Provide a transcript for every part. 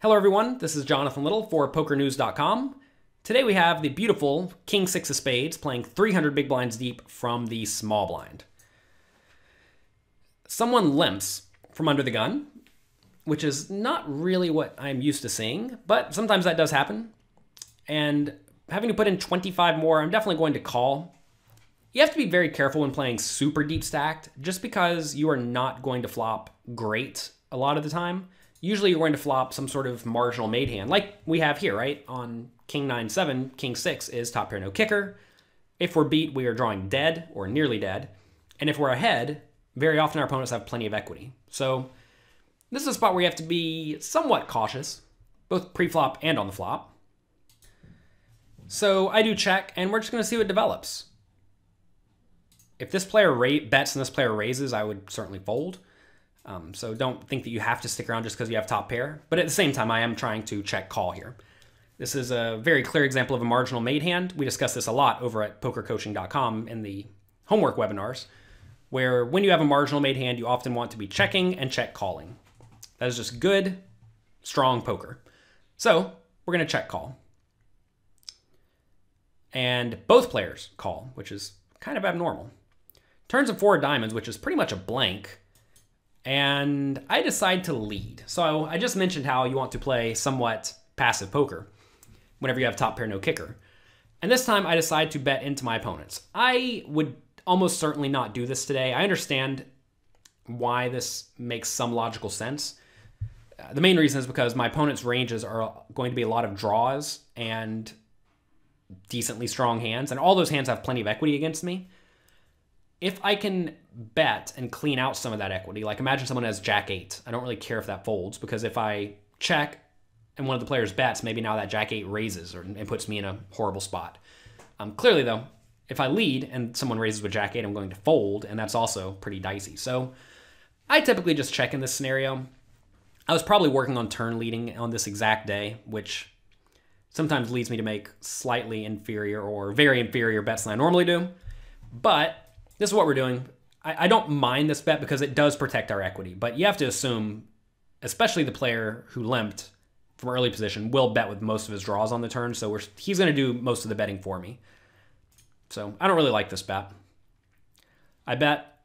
Hello everyone, this is Jonathan Little for PokerNews.com. Today we have the beautiful King 6 of Spades playing 300 big blinds deep from the small blind. Someone limps from under the gun, which is not really what I'm used to seeing, but sometimes that does happen. And having to put in 25 more, I'm definitely going to call. You have to be very careful when playing super deep stacked, just because you are not going to flop great a lot of the time. Usually you're going to flop some sort of marginal made hand, like we have here, right? On King 9-7, King 6 is top pair no kicker. If we're beat, we are drawing dead or nearly dead. And if we're ahead, very often our opponents have plenty of equity. So this is a spot where you have to be somewhat cautious, both pre-flop and on the flop. So I do check, and we're just going to see what develops. If this player bets and this player raises, I would certainly fold. So don't think that you have to stick around just because you have top pair. But at the same time, I am trying to check call here. This is a very clear example of a marginal made hand. We discuss this a lot over at PokerCoaching.com in the homework webinars, where when you have a marginal made hand, you often want to be checking and check calling. That is just good, strong poker. So we're going to check call. And both players call, which is kind of abnormal. Turns of 4 diamonds, which is pretty much a blank. And I decide to lead. So I just mentioned how you want to play somewhat passive poker whenever you have top pair no kicker. And this time I decide to bet into my opponents. I would almost certainly not do this today. I understand why this makes some logical sense. The main reason is because my opponent's ranges are going to be a lot of draws and decently strong hands, and all those hands have plenty of equity against me. If I can bet and clean out some of that equity, like imagine someone has Jack-8. I don't really care if that folds, because if I check and one of the players bets, maybe now that Jack-8 raises and puts me in a horrible spot. Clearly, though, if I lead and someone raises with Jack-8, I'm going to fold, and that's also pretty dicey. So I typically just check in this scenario. I was probably working on turn leading on this exact day, which sometimes leads me to make slightly inferior or very inferior bets than I normally do. But this is what we're doing. I don't mind this bet because it does protect our equity, but you have to assume, especially the player who limped from early position, will bet with most of his draws on the turn, so he's going to do most of the betting for me. So I don't really like this bet. I bet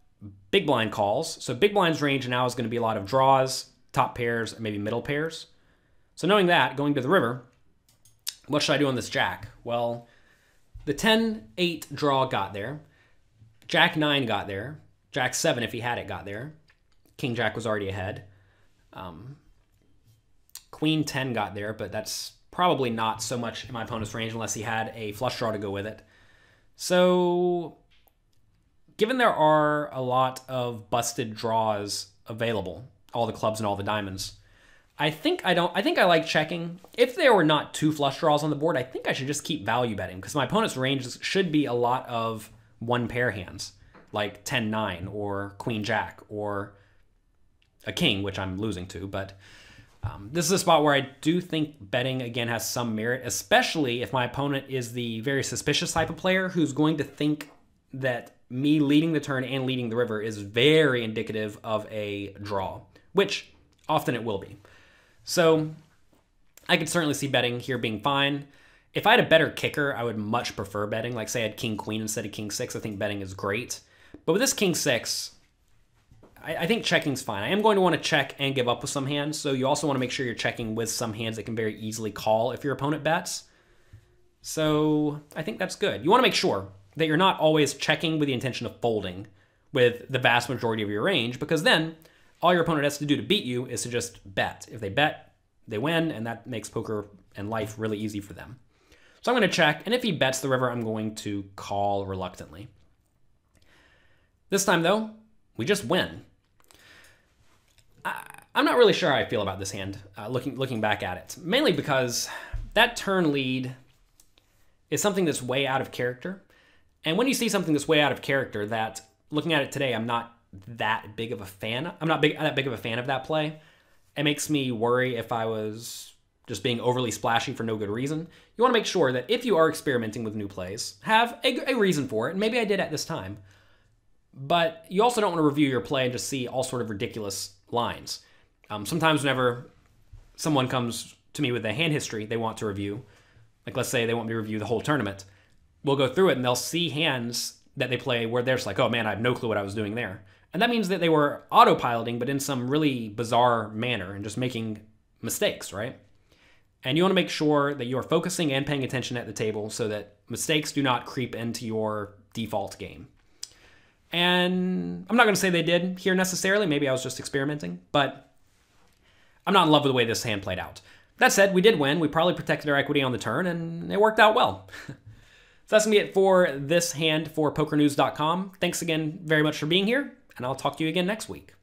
big blind calls. So big blind's range now is going to be a lot of draws, top pairs, and maybe middle pairs. So knowing that, going to the river, what should I do on this jack? Well, the 10-8 draw got there. Jack-9 got there. Jack-7, if he had it, got there. King-Jack was already ahead. Queen-10 got there, but that's probably not so much in my opponent's range unless he had a flush draw to go with it. So, given there are a lot of busted draws available, all the clubs and all the diamonds, I think I like checking. If there were not 2 flush draws on the board, I think I should just keep value betting, because my opponent's range should be a lot of one pair hands, like 10-9 or Queen-Jack or a king, which I'm losing to. But this is a spot where I do think betting, again, has some merit, especially if my opponent is the very suspicious type of player who's going to think that me leading the turn and leading the river is very indicative of a draw, which often it will be. So I could certainly see betting here being fine. If I had a better kicker, I would much prefer betting. Like say I had King-Queen instead of King-6, I think betting is great. But with this King-6, I think checking's fine. I am going to want to check and give up with some hands, so you also want to make sure you're checking with some hands that can very easily call if your opponent bets. So I think that's good. You want to make sure that you're not always checking with the intention of folding with the vast majority of your range, because then all your opponent has to do to beat you is to just bet. If they bet, they win, and that makes poker and life really easy for them. So I'm going to check, and if he bets the river, I'm going to call reluctantly. This time, though, we just win. I'm not really sure how I feel about this hand, looking back at it. Mainly because that turn lead is something that's way out of character. And when you see something that's way out of character, that, looking at it today, I'm not that big of a fan. I'm not that big of a fan of that play. It makes me worry if I was just being overly splashy for no good reason. You want to make sure that if you are experimenting with new plays, have a reason for it, and maybe I did at this time. But you also don't want to review your play and just see all sort of ridiculous lines. Sometimes whenever someone comes to me with a hand history they want to review, like let's say they want me to review the whole tournament, we'll go through it and they'll see hands that they play where they're just like, oh man, I have no clue what I was doing there. And that means that they were autopiloting, but in some really bizarre manner and just making mistakes, right? And you want to make sure that you're focusing and paying attention at the table so that mistakes do not creep into your default game. And I'm not going to say they did here necessarily. Maybe I was just experimenting, but I'm not in love with the way this hand played out. That said, we did win. We probably protected our equity on the turn, and it worked out well. So that's going to be it for this hand for PokerNews.com. Thanks again very much for being here, and I'll talk to you again next week.